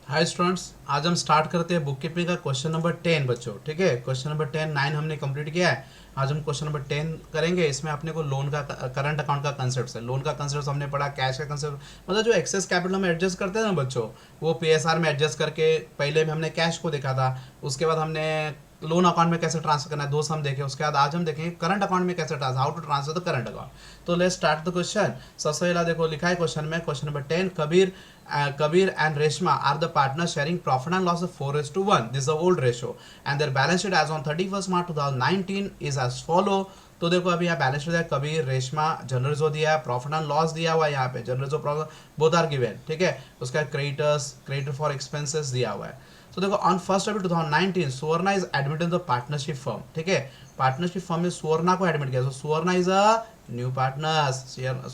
Hi students, आज हम start करते हैं बुक कीपिंग का क्वेश्चन नंबर 10 बच्चों। ठीक है, क्वेश्चन नंबर 10 9 हमने कंप्लीट किया है। आज हम क्वेश्चन नंबर 10 करेंगे। इसमें अपने को लोन का करंट अकाउंट का कंसेप्ट है। लोन का कंसेप्ट हमने पढ़ा, कैश का कंसेप्ट मतलब जो एक्सेस कैपिटल में एडजस्ट करते हैं ना बच्चों, वो पीएसआर में एडजस्ट करके पहले में हमने कैश को देखा था। उसके बाद हमने लोन अकाउंट में कैसे ट्रांसफर करना है दोस्त हम देखे। उसके बाद आज हम देखेंगे करंट अकाउंट में कैसे transfer, how to transfer the current account. तो लेट्स स्टार्ट द क्वेश्चन। सबसे पहला देखो लिखा है क्वेश्चन में, question number 10, Kabir and Reshma are the partners sharing profit and loss of 4:1. This is the old ratio and their balance sheet as on 31st March 2019 is as follow. तो देखो अभी यहाँ बैलेंस शीट है, Kabir Reshma general जो दिया है, profit and loss दिया हुआ है यहाँ पे, जनरल जो प्रॉफिट बोथ आर गिवन। ठीक है, उसका क्रेडिटर फॉर एक्सपेंसेस दिया हुआ है। तो देखो on 1 April 2019 Suvarna is admitted the partnership firm. ठीक है, पार्टनरशिप फर्म में सुवर्णा को एडमिट किया। Suvarna is a new partners.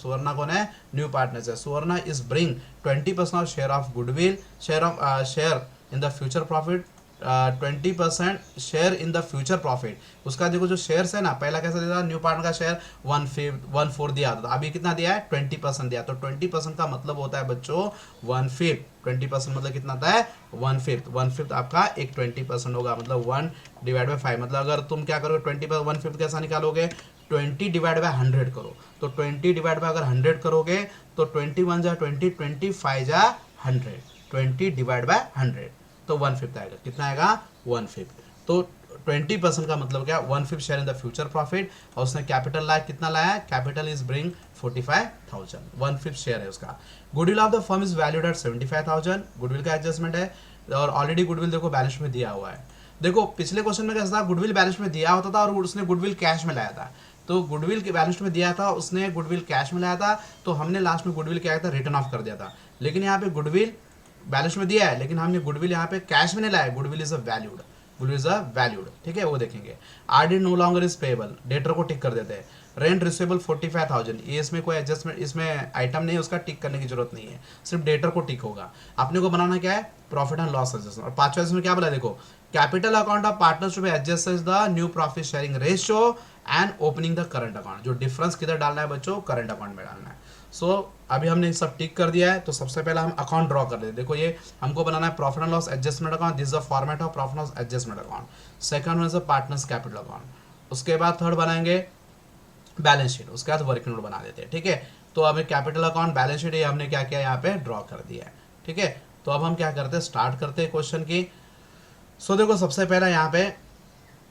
Suvarna कौन है? न्यू पार्टनर्स है। Suvarna is bring 20% of share of goodwill, share in the future profit, 20% share in the future profit. उसका देखो जो शेयर्स है ना, पहला कैसा दिया था, न्यू पार्टनर का शेयर 1/4 दिया था, अभी कितना दिया है? 20% दिया। तो 20% का मतलब होता है बच्चों 1/5। 20% मतलब कितना होता है? 1/5। 1/5 आपका एक 20% होगा, मतलब 1/5। मतलब अगर तुम क्या करोगे 20% 1/5 कैसा निकालोगे? 20 डिवाइड बाय 100 करो। तो 20 डिवाइड बाय अगर 100 करोगे तो 21 जा 20, 25 जा 100, 20 डिवाइड बाय 100 तो 1/5 आएगा। कितना आएगा? 1/5। तो 20% का मतलब क्या? 1/5 share in the future profit. और उसने कैपिटल लाया, कितना लाया? कैपिटल इज ब्रिंग 45,000, 1/5 शेयर है उसका। Goodwill of the firm is valued at 75,000। Goodwill का एडजस्टमेंट है और ऑलरेडी गुडविल देखो बैलेंस में दिया हुआ है। देखो पिछले क्वेश्चन में कैसा था, गुडविल बैलेंस में दिया होता था और उसने गुडविल कैश में लाया था। तो गुडविल के बैलेंस में दिया था, उसने गुडविल कैश में लाया था, तो हमने लास्ट में गुडविल क्या था? रिटर्न ऑफ कर दिया था। लेकिन यहाँ पे गुडविल बैलेंस में दिया है लेकिन हमने गुडविल यहाँ पे कैश में नहीं लाया। Goodwill is a valued, goodwill is a valued. ठीक है, वो देखेंगे। RD no longer is payable, debtor को टिक कर देते हैं। रेंट रिसेबल 45,000, ये इसमें कोई एडजस्टमेंट, इसमें आइटम नहीं है, उसका टिक करने की जरूरत नहीं है, सिर्फ डेटर को टिक होगा। अपने को बनाना क्या है? Profit and loss adjustment. और पांचवा इसमें क्या बोला देखो, capital account of partners to be adjusted the new profit sharing ratio and opening the current account. जो डिफरेंस किधर डालना है बच्चों? करंट अकाउंट में डालना है। सो अभी हमने सब टिक कर दिया है। तो सबसे पहले हम अकाउंट ड्रॉ कर लेते हैं। देखो ये हमको बनाना है profit and loss adjustment account. This is the format of profit and loss adjustment account. Second one is partners capital account. उसके बाद थर्ड बनाएंगे बैलेंस शीट, उसके बाद वर्किंग नोट बना देते हैं। ठीक है, तो अभी कैपिटल अकाउंट, बैलेंस शीट, ये हमने क्या किया यहाँ पे ड्रॉ कर दिया है। ठीक है, तो अब हम क्या करते हैं? स्टार्ट करते हैं क्वेश्चन की। सो देखो सबसे पहला यहाँ पे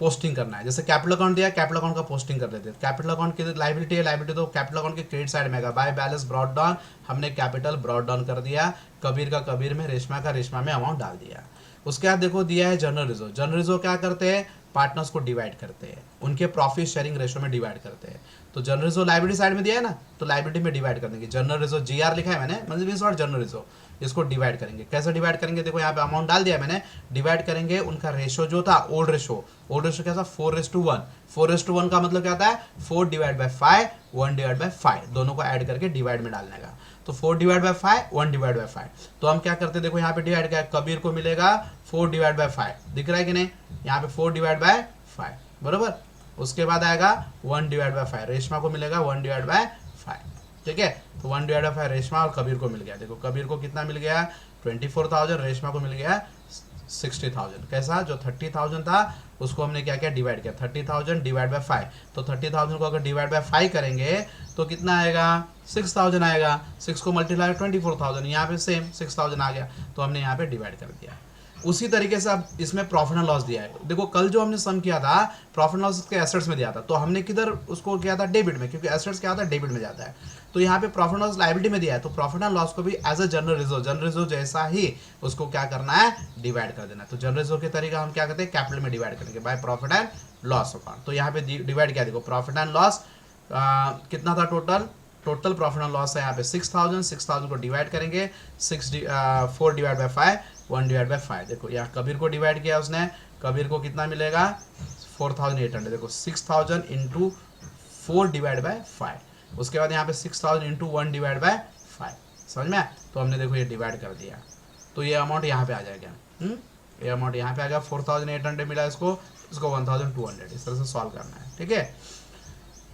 पोस्टिंग करना है। जैसे कैपिटल अकाउंट दिया, कैपिटल अकाउंट का पोस्टिंग कर लेते हैं। कैपिटल अकाउंट की लाइबिलिटी है, लाइबिलिटी तो कैपिटल अकाउंट के क्रेडिट साइड में आएगा। बाय बैलेंस ब्रॉड डाउन, हमने कैपिटल ब्रॉड डाउन कर दिया। कबीर का कबीर में, रेशमा का रेशमा में अमाउंट डाल दिया। उसके बाद देखो दिया है जनरल रिजर्व। जनरल रिजर्व क्या करते हैं? पार्टनर्स को डिवाइड करते हैं, उनके प्रॉफिट शेयरिंग रेशो में डिवाइड करते हैं। तो जनरल रिजर्व लाइबिलिटी साइड में दिया है ना, तो लाइबिलिटी में डिवाइड कर देंगे। जनरल रिजर्व जीआर लिखा है मैंने, मतलब जनरल रिजर्व, इसको डिवाइड करेंगे। कैसे डिवाइड करेंगे? देखो यहाँ पे अमाउंट डाल दिया मैंने, डिवाइड करेंगे उनका रेशो जो था ओल्ड रेशो। ओल्ड रेशो क्या था? 4:1। 4:1 का मतलब क्या होता है? 4 डिवाइड बाय 5, 1 डिवाइड बाय 5, दोनों को ऐड करके डिवाइड में डालने का। तो 4 डिवाइड बाय 5, 1 डिवाइड बाय 5। तो हम क्या करते हैं? देखो यहाँ पे डिवाइड किया, कबीर को मिलेगा 4 डिवाइड बाय 5, दिख रहा है कि नहीं? यहाँ पे 4 डिवाइड बाय 5 बरोबर। उसके बाद आएगा 1 डिवाइड बाय 5, रेशमा को मिलेगा 1 डिवाइड बाय 5। ठीक है, तो 1 डिवाइड बाय 5 रेशमा और कबीर को मिल गया। देखो कबीर को कितना मिल गया? 24,000, रेशमा को मिल गया 60,000। कैसा? जो 30,000 था उसको हमने क्या किया? डिवाइड किया। 30,000 डिवाइड बाय 5, तो 30,000 को अगर डिवाइड बाय 5 करेंगे तो कितना आएगा? 6,000 आएगा। 6 को मल्टीप्लाई 24,000, यहाँ पे सेम 6,000 आ गया, तो हमने यहाँ पे डिवाइड कर दिया। उसी तरीके से अब इसमें प्रॉफिट एंड लॉस दिया है। देखो कल जो हमने सम किया था प्रॉफिट एंड लॉस के एसेट्स में दिया था, तो हमने किधर उसको किया था? डेबिट में, क्योंकि एसेट्स क्या होता है? डेबिट में जाता है। तो यहाँ पे प्रॉफिट एंड लॉस लायबिलिटी में दिया है, तो प्रॉफिट एंड लॉस को भी as a general reserve, general reserve जैसा ही उसको क्या करना है? डिवाइड कर देना है। तो जनरल रिजर्व के तरीका हम क्या करते हैं? कैपिटल में डिवाइड करेंगे by profit and loss account. तो यहाँ पे डिवाइड किया, देखो प्रॉफिट एंड लॉस कितना था total? Total profit and loss है यहाँ पे 6,000। 6,000 को डिवाइड करेंगे 4 डिवाइड बाय 5, 1 डिवाइड बाय 5। देखो यहाँ कबीर को डिवाइड किया उसने, कबीर को कितना मिलेगा? 4,800। देखो 6,000 इंटू 4 डिवाइड बाय 5। उसके बाद यहाँ पे 6,000 इंटू 1 डिवाइड बाय 5। समझ में? तो हमने देखो ये डिवाइड कर दिया, तो ये अमाउंट यहाँ पे आ जाएगा। ये अमाउंट यहाँ पे आ गया। 4,800 मिला इसको, इसको 1,200, इस तरह से सॉल्व करना है। ठीक है,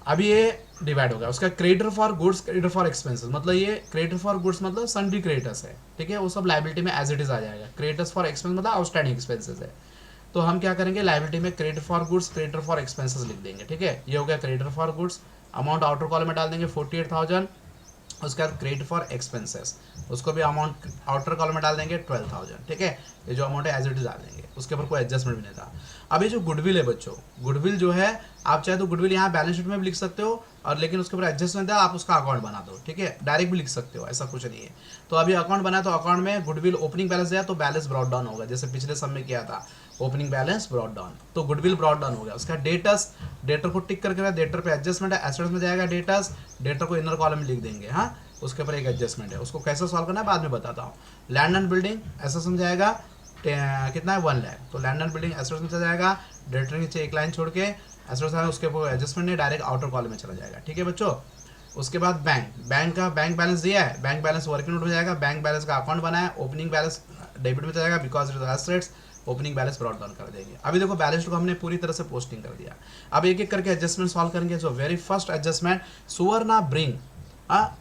अभी ये डिवाइड हो गया उसका creditor for goods, creditor for expenses, मतलब ये क्रेडिटर फॉर गुड्स मतलब सन्ड्री क्रेडिटर्स है, ठीक है, वो सब लाइबिलिटी में एज इट इज आ जाएगा। क्रेडिटर्स फॉर एक्सपेंस मतलब आउटस्टैंडिंग एक्सपेंसेस है, तो हम क्या करेंगे लाइबिलिटी में creditor for goods, creditor for expenses लिख देंगे, ठीक है। ये हो गया creditor for goods, amount outer column में डाल देंगे 48,000। उसके बाद क्रेडिट फॉर एक्सपेंसेस, उसको भी अमाउंट आउटर कॉलम में डाल देंगे 12,000, ठीक है। ये जो अमाउंट है एज इट इज डाल देंगे, उसके ऊपर कोई एडजस्टमेंट भी नहीं था। अब ये जो गुडविल है बच्चों, गुडविल जो है आप चाहे तो गुडविल यहाँ बैलेंस शीट में भी लिख सकते हो, और लेकिन उसके ऊपर एडजस्टमेंट है आप उसका अकाउंट बना दो, ठीक है, डायरेक्ट भी लिख सकते हो, ऐसा कुछ नहीं है। तो अभी अकाउंट बना तो अकाउंट में गुडविल ओपनिंग बैलेंस दिया तो बैलेंस ब्रॉट डाउन होगा, जैसे पिछले सब में किया था, ओपनिंग बैलेंस ब्रॉट डाउन, तो गुडविल ब्रॉट डाउन हो गया। उसका डेटस, डेटर को टिक करके डेटर पे एडजस्टमेंट है, एसेट्स में जाएगा डेटस, डेटर को इनर कॉलम में लिख देंगे, हाँ, उसके ऊपर एक एडजस्टमेंट है, उसको कैसे सॉल्व करना है बाद में बताता हूँ। लैंड एंड बिल्डिंग ऐसा समझाएगा, कितना है 1 लाख, तो लैंड एंड बिल्डिंग एसेट्स में चला जाएगा, डेटर नीचे एक लाइन छोड़ के एसेट्स है, उसके ऊपर एडजस्टमेंट नहीं, डायरेक्ट आउटर कॉलम में चला जाएगा, ठीक है बच्चों। उसके बाद बैंक का बैंक बैलेंस दिया है, बैंक बैलेंस वर्किंग नोट में जाएगा, बैंक बैलेंस का अकाउंट बना है, ओपनिंग बैलेंस डेबिट में जाएगा because it is assets, opening balance brought down कर देंगे। अभी देखो बैलेंस शीट को हमने पूरी तरह से पोस्टिंग कर दिया, अब एक एक करके एडजस्टमेंट सॉल्व करेंगे। So very first adjustment, Suvarna bring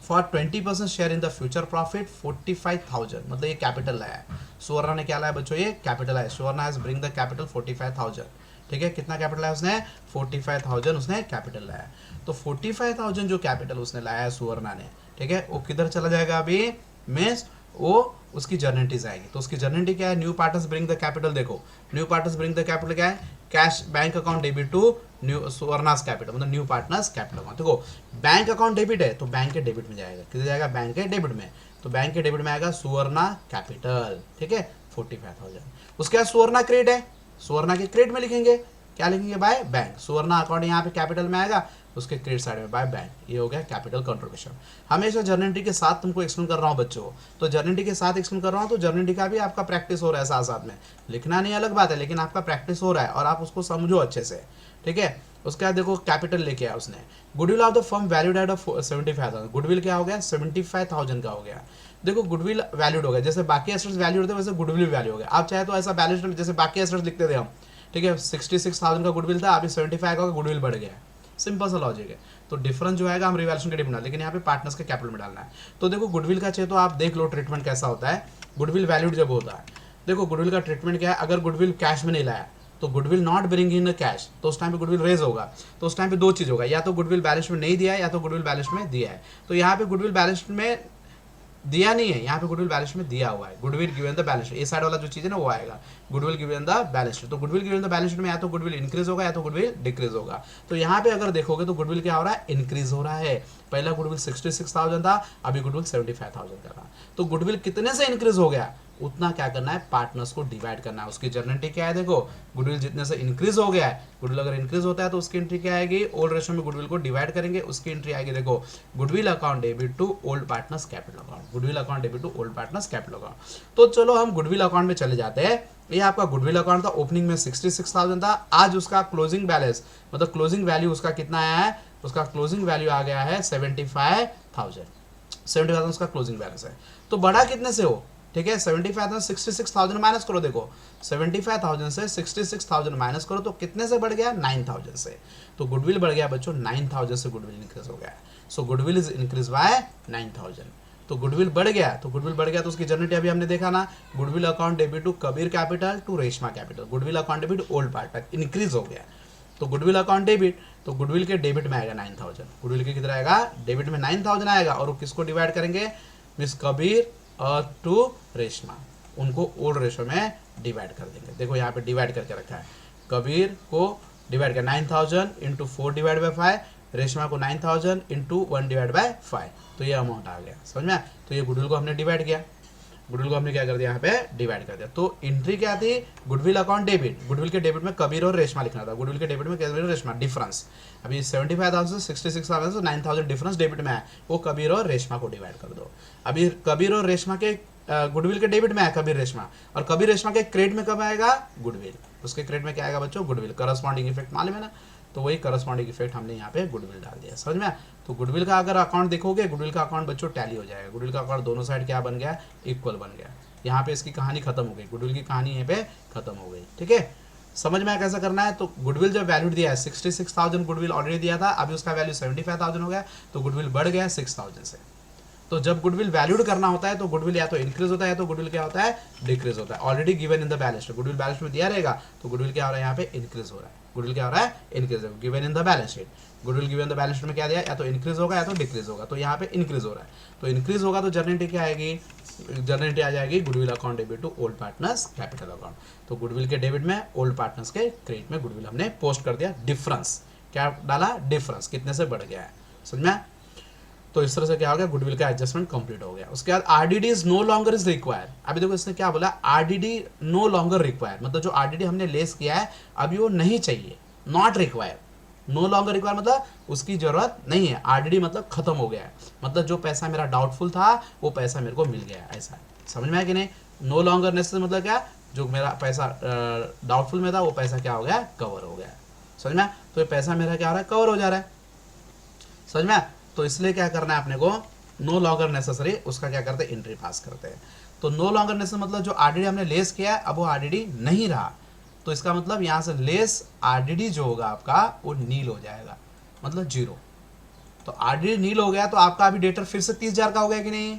for 20% share in the future profit 45,000, मतलब ये कैपिटल लाया है, सुवर्णा ने क्या लाया बच्चों, ये कैपिटल है, सुवर्णा हैज ब्रिंग द कैपिटल 45,000, ठीक है। कितना कैपिटल है उसने, 45,000 उसने कैपिटल लाया है। तो 45,000 जो कैपिटल उसने लाया है सुवर्णा ने, ठीक है, वो किधर चला जाएगा अभी, मीन्स वो उसकी जर्निटीज आएगी। तो उसकी जर्निटी क्या है, new partners bring the capital, देखो new partners bring the capital क्या है, cash bank account debit to new Suvarna's capital, मतलब न्यू पार्टनर्स कैपिटल अकाउंट। देखो बैंक अकाउंट डेबिट है तो बैंक के डेबिट में जाएगा, किधर जाएगा, बैंक के डेबिट में, तो बैंक के डेबिट में आएगा सुवर्णा कैपिटल, ठीक है, 45,000। उसके बाद सुवर्णा क्रेडिट है, सुवर्णा के क्रेडिट में लिखेंगे, क्या लिखेंगे, बाय बैंक, सुवर्णा अकाउंट यहाँ पे कैपिटल में आएगा, उसके क्रेडिट साइड में बाय बैंक, ये हो गया कैपिटल कंट्रीब्यूशन। हमेशा जर्निटी के साथ तुमको एक्सप्लेन कर रहा हूँ बच्चों, तो जर्निटी के साथ एक्सप्लेन कर रहा हूँ, तो जर्निटी का भी आपका प्रैक्टिस हो रहा है साथ साथ में, लिखना नहीं अलग बात है, लेकिन आपका प्रैक्टिस हो रहा है और आप उसको समझो अच्छे से, ठीक है। उसके बाद देखो कैपिटल लेके आया उसने, goodwill of the firm valued at of 75,000, goodwill क्या हो गया, 75,000 का हो गया। देखो गुडविल वैल्यूड हो गया, जैसे बाकी एसेट्स वैल्यू होते हैं वैसे गुडविल वैल्यू हो गया। आप चाहे तो ऐसा बैलेंस शीट जैसे बाकी एसेट्स लिखते थे हम, ठीक है, 66,000 का गुडविल था, अभी 75 का गुडविल बढ़ गया, सिंपल सा लॉजिक है। तो डिफरेंस जो आएगा हम रिवैल्यूएशन के डेबिट में, लेकिन यहाँ पे पार्टनर्स के कैपिटल में डालना है। तो देखो गुडविल का चाहिए तो आप देख लो ट्रीटमेंट कैसा होता है, गुडविल वैल्यूड जब होता है, देखो गुडविल का ट्रीटमेंट क्या है, अगर गुडविल कैश में नहीं लाया तो goodwill not bring in cash, तो उस टाइम पे गुडविल रेज होगा, तो उस टाइम पे दो चीज होगा, या तो गुडविल बैलेंस में नहीं दिया है या तो गुडविल बैलेंस में दिया है। तो यहाँ पे गुडविल बैलेंस में दिया नहीं है, यहाँ पे गुडविल बैलेंस में दिया हुआ है, goodwill given the balance sheet, ये साइड वाला जो चीज है ना वो आएगा goodwill given the balance sheet. तो goodwill given the balance sheet में या तो गुडविल इंक्रीज होगा या तो गुडविल डिक्रीज होगा। तो यहाँ पे अगर देखोगे तो गुडविल क्या हो रहा है, इंक्रीज हो रहा है। पहला गुडविल 66,000 था, अभी गुडविल 75,000 का था। तो गुडविल कितने से इंक्रीज हो गया, उतना क्या करना है, पार्टनर्स को डिवाइड करना है। उसकी जर्निटी क्या है, देखो गुडविल जितने से इंक्रीज हो गया है, गुडविल अगर इंक्रीज होता है तो उसकी एंट्री क्या आएगी, ओल्ड रेशियो में गुडविल को डिवाइड करेंगे, उसकी एंट्री आएगी, देखो goodwill account debit to old partners capital account, goodwill account debit to old partners capital account. तो चलो हम गुडविल अकाउंट में चले जाते हैं। ये आपका गुडविल अकाउंट था, ओपनिंग में 66,000 था, आज उसका क्लोजिंग बैलेंस मतलब क्लोजिंग वैल्यू उसका कितना आया है, उसका क्लोजिंग वैल्यू आ गया है 75,000 उसका क्लोजिंग बैलेंस है। तो बड़ा कितने से हो, ठीक है, 75,000 66,000 माइनस करो, देखो 75,000 से 66,000 माइनस करो तो कितने से बढ़ गया, 9,000 से। तो गुडविल बढ़ गया बच्चों 9,000 से, गुडविल इंक्रीज हो गया। सो गुडविल इज इंक्रीज बाय 9,000। तो गुडविल बढ़ गया, तो गुडविल बढ़ गया तो उसकी जर्निटी अभी हमने देखा ना, goodwill account debit to Kabir capital to Reshma capital, goodwill account debit old partner increase हो गया। तो गुडविल अकाउंट डेबिट, तो गुडविल के डेबिट में आएगा 9,000, गुडविल के किधर आएगा, डेबिट में 9,000 आएगा, और वो किसको डिवाइड करेंगे, मिस कबीर और टू रेशमा, उनको ओल्ड रेशो में डिवाइड कर देंगे। देखो यहाँ पे डिवाइड करके रखा है, कबीर को डिवाइड कर 9,000 इंटू 4 डिवाइड बाई 5, रेशमा को 9,000 इंटू 1 डिवाइड बाई 5, तो ये अमाउंट आ गया, समझ में। तो ये गुडविल को हमने डिवाइड किया, गुडविल को हमने क्या कर दिया, यहाँ पे डिवाइड कर दिया। तो एंट्री क्या थी, गुडविल अकाउंट डेबिट, गुडविल के डेबिट में कबीर और रेशमा लिखना था, गुडविल के डेबिट में कबीर और रेशमा, डिफरेंस अभी 75,000 से 66,000 से 9,000 डिफरेंस डेबिट में है, वो कबीर और रेशमा को डिवाइड कर दो। अभी कबीर और रेशमा के गुडविल के डेबिट में है कबीर रेशमा, और कबीर रेशमा के क्रेडिट में कब आएगा, गुडविल, उसके क्रेडिट में क्या आएगा बच्चों, गुडविल, करस्पॉन्डिंग इफेक्ट मालूम है ना। तो वही करस्पॉन्डिंग इफेक्ट हमने यहाँ पे गुडविल डाल दिया, समझ में। तो गुडविल का अगर अकाउंट देखोगे, गुडविल का अकाउंट बच्चों टैली हो जाएगा, गुडविल का अकाउंट दोनों साइड क्या बन गया, इक्वल बन गया। यहाँ पे इसकी कहानी खत्म हो गई, गुडविल की कहानी यहाँ पे खत्म हो गई, ठीक है। समझ में आया कैसा करना है। तो गुडविल जब वैल्यू दिया है 66,000 गुडविल ऑलरेडी दिया था, अभी उसका वैल्यू 75,000 हो गया, तो गुडविल बढ़ गया 6,000 से। तो जब गुडविल वैल्यूड करना होता है तो गुडविल या तो इंक्रीज होता है या तो गुडविल क्या होता है, डिक्रीज होता है। Already given in the balance sheet, goodwill balance में दिया रहेगा तो गुडविल क्या हो रहा है, यहाँ पे इंक्रीज हो रहा है। गुडविल क्या हो रहा है, इंक्रीज हो, given in the balance sheet. Goodwill given in the balance sheet में क्या दिया, या तो इंक्रीज होगा या तो डिक्रीज होगा, तो यहाँ पे इंक्रीज हो रहा है। तो इंक्रीज होगा तो जर्नल एंट्री क्या आएगी, जर्नल एंट्री आ जाएगी goodwill account debit to old partners capital account. तो गुडविल के डेबिट में, ओल्ड पार्टनर्स के क्रेडिट में गुडविल हमने पोस्ट कर दिया। डिफरेंस क्या डाला, डिफरेंस कितने से बढ़ गया है, समझ में। तो इस तरह से क्या हो गया, गुडविल का एडजस्टमेंट कंप्लीट हो गया। उसके बाद RDD is no longer is required. अभी देखो इसने क्या बोला, आरडीडी नो लॉन्गर रिक्वायर्ड, मतलब जो आरडीडी हमने लेस किया है अभी वो नहीं चाहिए, not required. No longer required मतलब उसकी जरूरत नहीं है, आरडीडी मतलब खत्म हो गया है, मतलब जो पैसा मेरा डाउटफुल था वो पैसा मेरे को मिल गया है, ऐसा समझ में आया कि नहीं। नो लॉन्गर नेसेसरी मतलब क्या, जो मेरा पैसा डाउटफुल में था वो पैसा क्या हो गया, कवर हो गया, समझ में। तो ये पैसा मेरा क्या हो रहा है, कवर हो जा रहा है, समझ में। तो इसलिए क्या करना है अपने को, नो लॉन्गर नेसेसरी, उसका क्या करते हैं, एंट्री पास करते हैं। तो नो लॉन्गर नेसेसरी मतलब जो आरडीडी हमने लेस किया है अब वो आरडीडी नहीं रहा, तो इसका मतलब यहाँ से लेस आरडीडी जो होगा आपका वो नील हो जाएगा, मतलब जीरो। तो आरडीडी नील हो गया तो आपका अभी डेटर फिर से 30,000 का हो गया कि नहीं।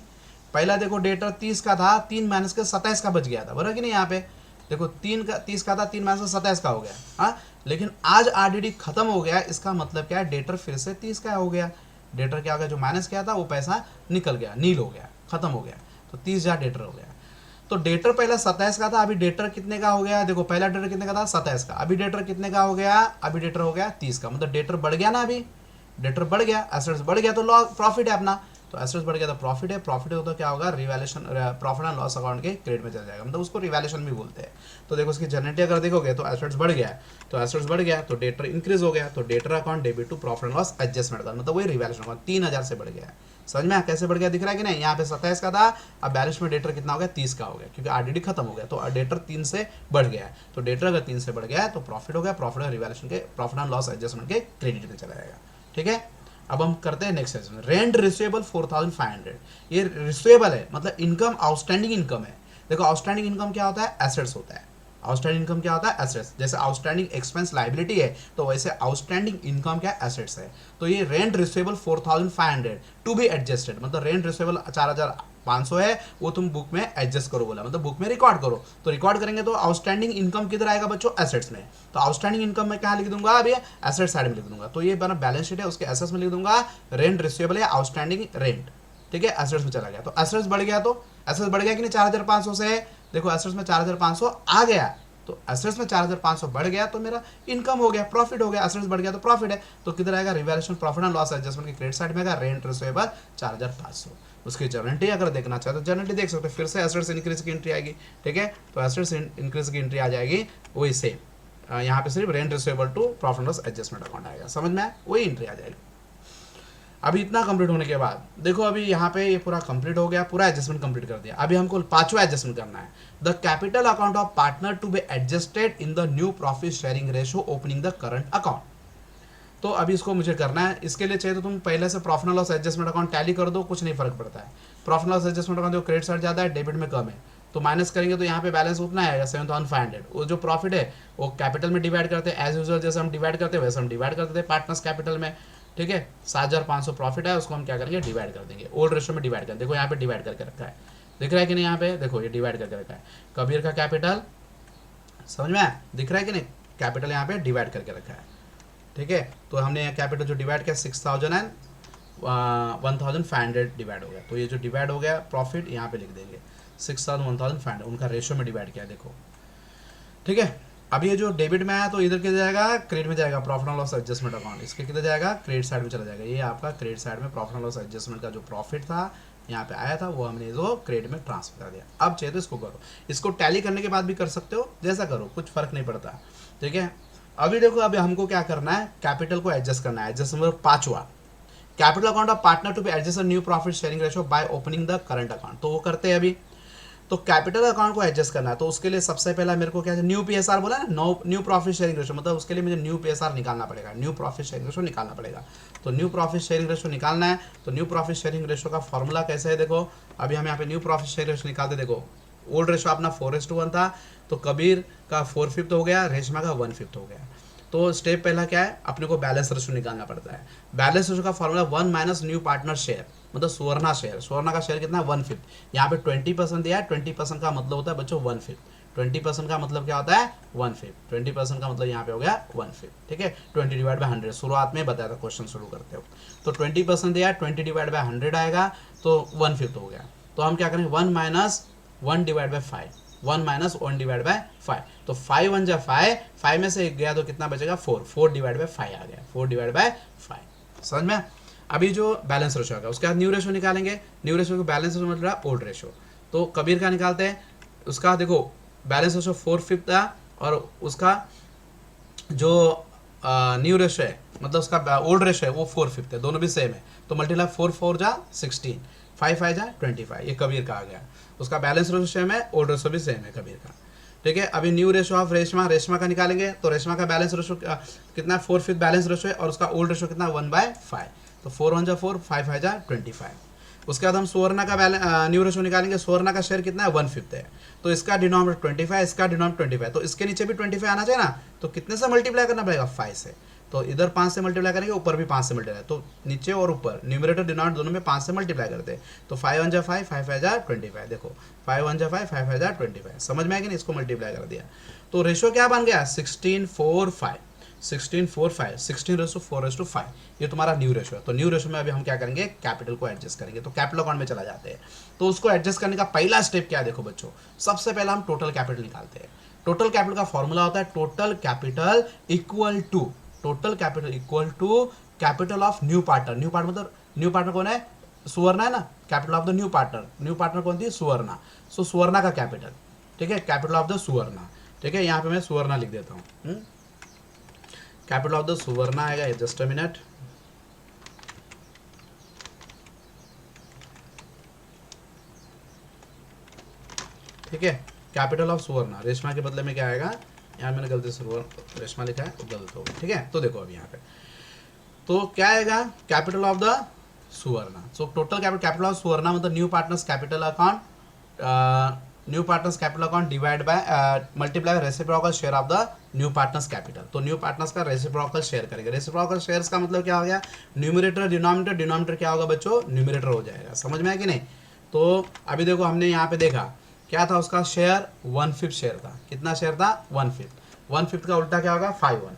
पहला देखो डेटर 30 का था, 3 माइनस के 27 का बच गया था, बराबर कि नहीं। यहाँ पे देखो 30 का था, 3 माइनस के 27 का हो गया, हाँ। लेकिन आज आरडीडी खत्म हो गया, इसका मतलब क्या है, डेटर फिर से 30 का हो गया। डेटर क्या हो गया, जो माइनस किया था वो पैसा निकल गया, नील हो गया, खत्म हो गया, तो 30,000 डेटर हो गया। तो डेटर पहला 27 का था, अभी डेटर कितने का हो गया, देखो पहला डेटर कितने का था, 27 का, अभी डेटर कितने का हो गया, अभी डेटर हो गया 30 का, मतलब डेटर बढ़ गया ना, अभी डेटर बढ़ गया, एसेट्स बढ़ गया, तो लॉस प्रॉफिट है अपना। तो एसेट्स बढ़ गया तो प्रॉफिट है, प्रॉफिट हो तो क्या होगा, revaluation, profit and loss account के क्रेडिट में चल जाएगा, मतलब उसको रिवैल्यूएशन भी बोलते हैं। तो देखो उसकी जनरेटिव अगर देखोगे तो एसेट्स बढ़ गया, तो एसेट्स बढ़ गया तो डेटर इंक्रीज हो गया, तो debtor account debit to profit and loss adjustment का मतलब वही रिवैल्यूएशन अकाउंट 3,000 से बढ़ गया है। समझ में कैसे बढ़ गया, दिख रहा है कि नहीं। यहाँ पे 27 का था, अब बैलेंस में डेटर कितना हो गया, 30 का हो गया, क्योंकि आरडीडी खत्म हो गया, तो डेटर 3 से बढ़ गया है। तो डेटर अगर 3 से बढ़ गया है तो प्रॉफिट हो गया, प्रॉफिट रिवैल्यूएशन के, प्रॉफिट एंड लॉस एडजस्टमेंट के क्रेडिट में चला जाएगा, ठीक है। अब हम करते हैं नेक्स्ट सेक्शन, रेंट रिसीवेबल 4,500। ये रिसीवेबल है, मतलब इनकम आउटस्टैंडिंग इनकम है। देखो आउटस्टैंडिंग इनकम क्या होता है, एसेट्स होता है। आउटस्टैंडिंग इनकम क्या होता है, एसेट्स। जैसे आउटस्टैंडिंग एक्सपेंस लायबिलिटी है, तो वैसे आउटस्टैंडिंग इनकम क्या, एसेट्स है। तो ये rent receivable 4,500 to be adjusted, मतलब रेंट रिसीवेबल 4,500 है, वो तुम बुक में एडजस्ट करो बोला, मतलब बुक में रिकॉर्ड करो। तो रिकॉर्ड करेंगे तो आउटस्टैंडिंग इनकम किधर आएगा बच्चों, एसेट्स में। तो आउटस्टैंडिंग इनकम में क्या लिख दूंगा, अभी एसेट साइड में लिख दूंगा। तो ये बना बैलेंस शीट है, उसके एसेट्स में लिख दूंगा रेंट रिसीवेबल है, आउटस्टैंडिंग रेंट, ठीक है, एसेट्स में चला गया। तो एसेट्स बढ़ गया, तो एसेट्स बढ़ गया कि नहीं, 4,500 से। देखो एसेट्स में 4,500 आ गया, तो एसेट्स में 4,500 बढ़ गया तो मेरा इनकम हो गया, प्रॉफिट हो गया। एसेट्स बढ़ गया तो प्रॉफिट है, तो किधर आएगा, revaluation profit and loss adjustment के क्रेडिट साइड में आएगा, रेंट रिसीवेबल 4,500। उसकी जर्नलिटी अगर देखना चाहे तो जर्नलिटी देख सकते हो, फिर से एसेट्स इंक्रीज की एंट्री आएगी, ठीक है। तो एसेट्स इंक्रीज की एंट्री आ जाएगी, वही सेम यहाँ पे सिर्फ rent receivable to profit and loss adjustment account आएगा, समझ में आया, वही एंट्री आ जाएगी। अभी इतना कंप्लीट होने के बाद देखो अभी यहाँ पे ये पूरा कंप्लीट हो गया, पूरा एडजस्टमेंट कंप्लीट कर दिया। अभी हमको 5वां एडजस्टमेंट करना है, the capital account of partner to be adjusted in the new profit sharing ratio opening the current account. तो अभी इसको मुझे करना है, इसके लिए चाहिए तो तुम पहले से profit and loss adjustment account tally कर दो, कुछ नहीं फर्क पड़ता है। Profit and loss adjustment account जो क्रेडिट साइड ज़्यादा है, डेबिट में कम है, तो माइनस करेंगे तो यहाँ पे बैलेंस उतना है 7,500। वो जो प्रॉफिट है वो कैपिटल में डिवाइड करते हैं, एज यूजुअल जैसे हम डिवाइड करते हैं वैसे हम डिवाइड करते थे पार्टनर्स कैपिटल में, ठीक है। 7,500 प्रॉफिट है, उसको हम क्या करेंगे, डिवाइड कर देंगे, ओल्ड रेशियो में डिवाइड कर। देखो यहाँ पे डिवाइड करके रखा है, दिख रहा है कि नहीं, यहाँ पे देखो ये डिवाइड करके रखा है। कबीर का कैपिटल समझ में आया, दिख रहा है कि नहीं, कैपिटल यहाँ पे डिवाइड करके रखा है, ठीक है। तो हमने कैपिटल जो डिवाइड किया 6,000 एंड 1,500 डिवाइड हो गया, तो ये जो डिवाइड हो गया प्रॉफिट यहाँ पे लिख देंगे 6,000 1,500, उनका रेशियो में डिवाइड किया, देखो ठीक है। अब ये जो डेबिट में आया तो इधर किधर जाएगा, क्रेडिट में जाएगा, profit and loss adjustment account, इसके किधर जाएगा, क्रेडिट साइड में चला जाएगा। ये आपका क्रेडिट साइड में प्रॉफिट एंड लॉस एडजस्टमेंट का जो प्रॉफिट था यहाँ पे आया था वो हमने जो क्रेडिट में ट्रांसफर कर दिया। अब चाहिए तो इसको करो, इसको टैली करने के बाद भी कर सकते हो, जैसा करो कुछ फर्क नहीं पड़ता, ठीक है। अभी देखो अभी हमको क्या करना है, कैपिटल को एडजस्ट करना है। एडजस्ट नंबर 5वां, capital account of partner to be adjust new profit sharing ratio by opening the current account, तो वो करते हैं अभी। तो कैपिटल अकाउंट को एडजस्ट करना है, तो उसके लिए सबसे पहला मेरे को क्या है, न्यू पीएसआर बोला ना, न्यू प्रॉफिट शेयरिंग रेशियो, मतलब उसके लिए मुझे न्यू पीएसआर निकालना पड़ेगा, न्यू प्रॉफिट शेयरिंग रेशियो निकालना पड़ेगा। तो न्यू प्रॉफिट शेयरिंग रेशियो निकालना है, तो न्यू प्रॉफिट शेयरिंग रेशियो का फॉर्मूला कैसे है, देखो अभी हम यहाँ पे न्यू प्रॉफिट शेयरिंग रेशियो निकालते, देखो ओल्ड रेशो अपना 4:1 था, तो कबीर का 4/5 हो गया, रेशमा का 1/5 हो गया। तो स्टेप पहला क्या है, अपने को बैलेंस रेशो निकालना पड़ता है। बैलेंस रेशो का formula 1 minus new partner share, मतलब सुवर्णा शेयर। सुवर्णा का शेयर कितना है 1/5। यहाँ पे 20% दिया है, 20% का मतलब होता है बच्चों 1/5। 20% का मतलब क्या होता है 1/5। 20% का मतलब यहाँ पे हो गया 1/5, ठीक है। 20/100 शुरुआत में बताया था क्वेश्चन शुरू करते हो। तो 20% दिया, 20/100 आएगा, तो 1/5 हो गया। तो हम क्या करेंगे 1 माइनस 1/5, 1 माइनस 1/5। तो 5 1 जा 5, 5 में से 1 गया तो कितना बचेगा 4, 4/5 आ गया, 4/5। समझ में। अभी जो बैलेंस रेशो होगा उसके बाद न्यू रेशो निकालेंगे। न्यू रेशो को बैलेंस रेशो मतलब ओल्ड रेशो। तो कबीर का निकालते हैं, उसका देखो बैलेंस रेशो 4/5 था, और उसका जो न्यू रेशो है मतलब उसका ओल्ड रेशो है वो 4/5 है, दोनों भी सेम है। तो मल्टीप्लाई 4 4 जा 16, 5 5 जा 25, ये कबीर का आ गया। उसका बैलेंस रेशो सेम है, ओल्ड रेशो भी सेम है कबीर का, ठीक है। अभी new ratio of Reshma, Reshma का निकालेंगे। तो रेशमा का बैलेंस रेशो कितना है 4/5 बैलेंस रेशो है, और उसका ओल्ड रेशो कितना 1/5। तो 4 1 जा 4, 5 5 जा 25। उसके बाद हम सुवर्णा का न्यू रेशो निकालेंगे। सुवर्णा का शेयर कितना है 1/5 है, तो इसका डिनोमिनेटर 25, इसका डिनोमिनेटर 25, तो इसके नीचे भी 25 आना चाहिए ना। तो कितने से मल्टीप्लाई करना पड़ेगा 5 से। तो इधर 5 से मल्टीप्लाई करेंगे, ऊपर भी 5 से मल्टीप्लाई, तो नीचे और ऊपर न्यूमरेटर डिनोमिनेटर दोनों में 5 से मल्टीप्लाई करते हैं। तो 5 1 जा 5, 5 5 जा 25, देखो 5 1 जा 5, 5 5 जा 25। समझ में आया कि नहीं, इसको मल्टीप्लाई कर दिया। तो रेशो क्या बन गया 16:4:5, 16:4:5, 16:4:5, ये तुम्हारा न्यू रेशो है। तो न्यू रेशो में अभी हम क्या करेंगे कैपिटल को एडजस्ट करेंगे। तो कैपिटल अकाउंट में चला जाते हैं। तो उसको एडजस्ट करने का पहला स्टेप क्या है देखो बच्चों, सबसे पहला हम टोटल कैपिटल निकालते हैं। टोटल कैपिटल का फॉर्मूला होता है total capital equal to, total capital equal to capital of new partner. New partner मतलब न्यू पार्टनर कौन है, सुवर्णा है ना। Capital of the new partner, new partner कौन थी सुवर्णा। सो सुवर्णा का कैपिटल, ठीक है, कैपिटल ऑफ द सुवर्णा, ठीक है। यहाँ पे मैं सुवर्णा लिख देता हूँ। कैपिटल ऑफ द सुवर्णा आएगा, जस्ट अ मिनट, ठीक है। कैपिटल ऑफ सुवर्णा, रेशमा के बदले में क्या आएगा, यहाँ मैंने गलती से रेशमा लिखा है, गलत हो गया, ठीक है। तो देखो अभी यहाँ पे तो क्या आएगा capital of the Suvarna. So total capital of Suvarna मतलब new partners capital account, new partners capital account divide by multiply reciprocal share of the new partners capital. तो न्यू पार्टनर्स का रेसिप्रोकल शेयर करेंगे। रेसिप्रोकल शेयर्स का मतलब क्या हो गया, numerator denominator, denominator क्या होगा बच्चों न्यूमरेटर हो जाएगा। समझ में आया कि नहीं। तो अभी देखो हमने यहाँ पे देखा क्या था, उसका शेयर 1/5 शेयर था। कितना शेयर था 1/5, 1/5 का उल्टा क्या होगा 5/1,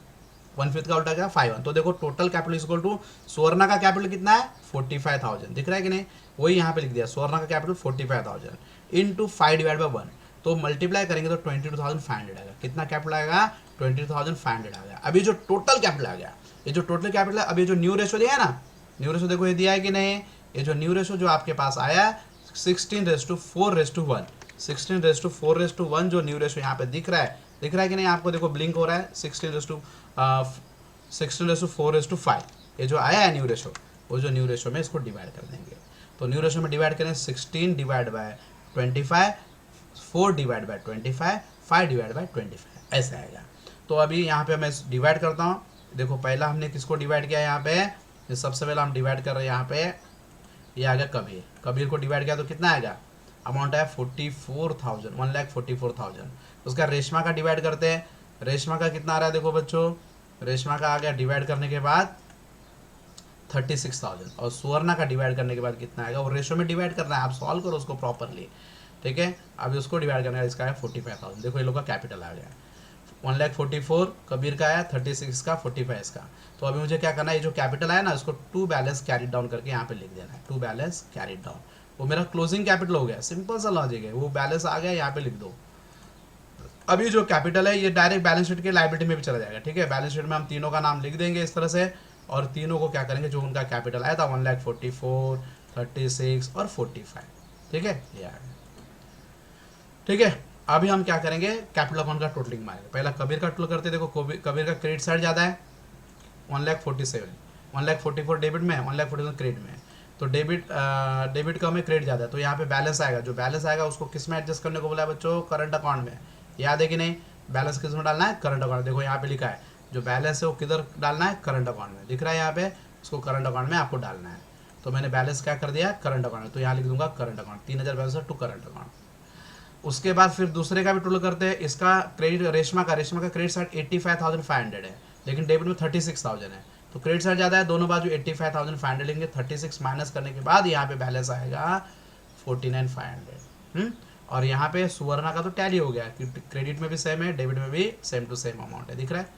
1/5 का उल्टा क्या 5/1। तो देखो टोटल कैपिटल इक्वल टू सुवर्णा का कैपिटल कितना है 45,000, दिख रहा है कि नहीं, वही यहाँ पे लिख दिया सुवर्णा का कैपिटल 45,000 इंटू 5/1। तो मल्टीप्लाई करेंगे तो 22,500 आएगा। कितना कैपिटल आएगा 22,500 आ गया। अभी जो टोटल कैपिटल आ गया, ये जो टोटल कैपिटल है, अभी जो न्यू रेशो दिया है ना, न्यू रेशो देखो ये दिया है कि नहीं, ये जो न्यू रेशो जो आपके पास आया 16:4:1, 16:4:1 जो न्यू रेशो यहाँ पे दिख रहा है, दिख रहा है कि नहीं आपको, देखो ब्लिंक हो रहा है 16:4:5, ये जो आया है न्यू रेशो, वो जो न्यू रेशो में इसको डिवाइड कर देंगे। तो न्यू रेशो में डिवाइड करें 16 divide by 25, 4 divide by 25, 5 divide by 25, ऐसा आएगा। तो अभी यहाँ पे मैं डिवाइड करता हूँ। देखो पहला हमने किसको डिवाइड किया यहाँ पे, सबसे पहला हम डिवाइड कर रहे हैं यहाँ पे, ये आ गया कबीर, कबीर को डिवाइड किया तो कितना आएगा, अमाउंट है 44,000, 1,44,000। उसका रेशमा का डिवाइड करते हैं, रेशमा का कितना आ रहा है देखो बच्चों, रेशमा का आ गया डिवाइड करने के बाद 36,000, और सुवर्णा का डिवाइड करने के बाद कितना आएगा, वो रेशो में डिवाइड करना है, आप सॉल्व करो उसको प्रॉपरली, ठीक है। अभी उसको डिवाइड करना है, इसका है 45,000, देखो ये लोग का कैपिटल आ गया 1,44,000 कबीर का है, 36 का, 45 का। तो अभी मुझे क्या करना है, ये जो कैपिटल आया ना उसको टू बैलेंस कैरी डाउन करके यहाँ पे लिख देना है, टू बैलेंस कैरी डाउन। वो मेरा क्लोजिंग कैपिटल हो गया, सिंपल सा लॉजिक है, वो बैलेंस आ गया यहाँ पे लिख दो। अभी जो कैपिटल है ये डायरेक्ट बैलेंस शीट के लायबिलिटी में भी चला जाएगा, ठीक है। बैलेंस शीट में हम तीनों का नाम लिख देंगे इस तरह से, और तीनों को क्या करेंगे, जो उनका कैपिटल आया था 1,44,000, 36 और 45, ठीक है, ये आया, ठीक है। अभी हम क्या करेंगे कैपिटल अकाउंट का टोटलिंग मारेंगे। पहला कबीर का टोटल करते, देखो कबीर का क्रेडिट साइड ज़्यादा है 1,47,000, 1,44,000 डेबिट में, 1,47,000 क्रेडिट में। तो डेबिट का हमें क्रेडिट ज़्यादा है, तो यहाँ पे बैलेंस आएगा, जो बैलेंस आएगा उसको किस में एडजस्ट करने को बोला है बच्चों, करंट अकाउंट में। याद है कि नहीं, बैलेंस किस में डालना है, करंट अकाउंट। देखो यहाँ पे लिखा है जो बैलेंस है वो किधर डालना है, करंट अकाउंट में, दिख रहा है यहाँ पे, उसको करंट अकाउंट में आपको डालना है। तो मैंने बैलेंस क्या कर दिया करंट अकाउंट में, तो यहाँ लिख दूंगा current account, 3,000 balance to current account. उसके बाद फिर दूसरे का भी टोटल करते हैं। इसका क्रेडिट रेशमा का क्रेडिट साइड 85,500 है, लेकिन डेबिट में 36,000 है, तो क्रेडिट साइड ज़्यादा है, दोनों बाजू 85,500 लेंगे। 36 माइनस करने के बाद यहाँ पे बैलेंस आएगा 49,500। और यहाँ पे सुवर्णा का तो टैली हो गया कि क्रेडिट में भी सेम है, डेबिट में भी सेम टू सेम अमाउंट है, दिख रहा है,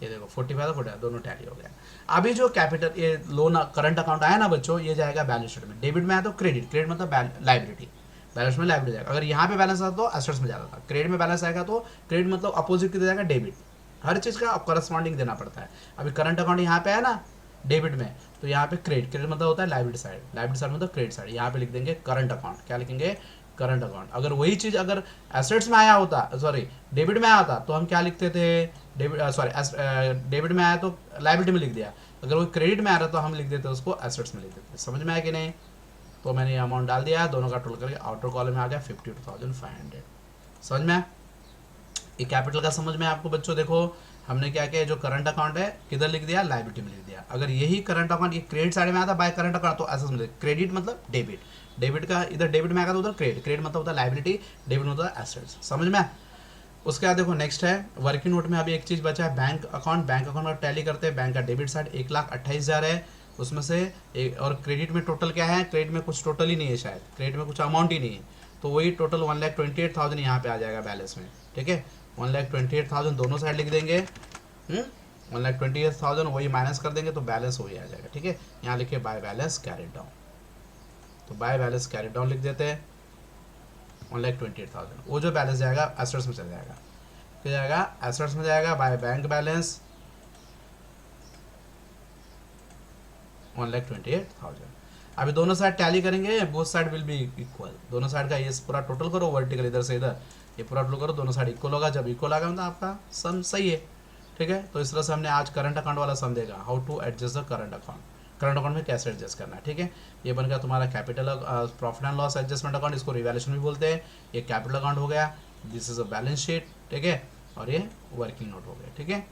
ये देखो 45 45 दोनों टैली हो गया। अभी जो कैपिटल ये लोन करंट अकाउंट आया ना बच्चों, ये जाएगा बैलेंस शीट में। डेबिट में आया तो क्रेडिट मतलब लाइबिलिटी, बैलेंस में लाइबिलिटी जाएगा। अगर यहाँ पे बैलेंस आता तो एसेट्स में जाता था। क्रेडिट में बैलेंस आएगा तो क्रेडिट मतलब अपोजिट की जाएगा डेबिट। हर चीज़ का करस्पॉन्डिंग देना पड़ता है। अभी करंट अकाउंट यहाँ पे है ना डेबिट में, तो यहाँ पे क्रेडिट मतलब होता है लाइबिलिटी साइड मतलब क्रेडिट साइड। यहाँ पे लिख देंगे करंट अकाउंट, क्या लिखेंगे, करंट अकाउंट। अगर वही चीज़ अगर एसेट्स में आया होता, सॉरी डेबिट में आया होता, तो हम क्या लिखते थे, डेबिट में आया तो लाइबिलिटी में लिख दिया। अगर वो क्रेडिट में आ रहा तो हम लिख देते उसको एसेट्स में लिख देते। समझ में आया कि नहीं? तो मैंने ये अमाउंट डाल दिया, दोनों का टोटल करके आउटर कॉलम में आ गया 52,500। समझ में? ये कैपिटल का समझ में आपको बच्चों। देखो हमने क्या किया, जो करंट अकाउंट है किधर लिख दिया, लाइबिलिटी में लिख दिया। अगर यही करंट अकाउंट ये क्रेडिट साइड में आता बाय करंट अकाउंट, तो एसेट्स में क्रेडिट मतलब डेबिट का इधर डेबिट में आएगा तो उधर क्रेडिट मतलब होता है लाइबिलिटी, डेबिट मतलब एसेट्स। समझ में? उसके बाद देखो नेक्स्ट है वर्किंग नोट में। अभी एक चीज़ बचा है बैंक अकाउंट का टैली करते हैं। बैंक का डेबिट साइड 1,28,000 है, उसमें से एक, और क्रेडिट में टोटल क्या है, क्रेडिट में कुछ टोटल ही नहीं है, शायद क्रेडिट में कुछ अमाउंट ही नहीं है, तो वही टोटल 1,28,000 यहाँ पे आ जाएगा बैलेंस में। ठीक है, 1,28,000 दोनों साइड लिख देंगे। 1,28,000 वही माइनस कर देंगे तो बैलेंस वही आ जाएगा। ठीक है, यहाँ लिखे बाय बैलेंस कैरिड डाउन, तो बाय बैलेंस कैरिड डाउन लिख देते हैं 1,28,000। वो जो बैलेंस जाएगा एसेट्स में चल जाएगा, क्या जाएगा, एसेट्स में जाएगा। By bank balance 1,28,000। अभी दोनों साइड टैली करेंगे, both side will be equal. दोनों साइड का ये पूरा टोटल करो वर्टिकल, इधर से इधर ये पूरा टोटल करो, दोनों साइड इक्वल होगा। जब इक्वल आएगा मतलब आपका सम सही है। ठीक है, तो इस तरह से हमने आज करंट अकाउंट वाला सम देगा, how to adjust the current account. Current account में कैसे एडजस्ट करना है। ठीक है, ये बन गया तुम्हारा capital profit and loss adjustment account, इसको रिवैल्यूएशन भी बोलते हैं। ये कैपिटल अकाउंट हो गया, this is a balance sheet. ठीक है, और ये वर्किंग नोट हो गया। ठीक है,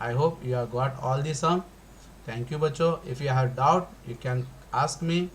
I hope you have got all the sum. Thank you बच्चों। If you have doubt you can ask me.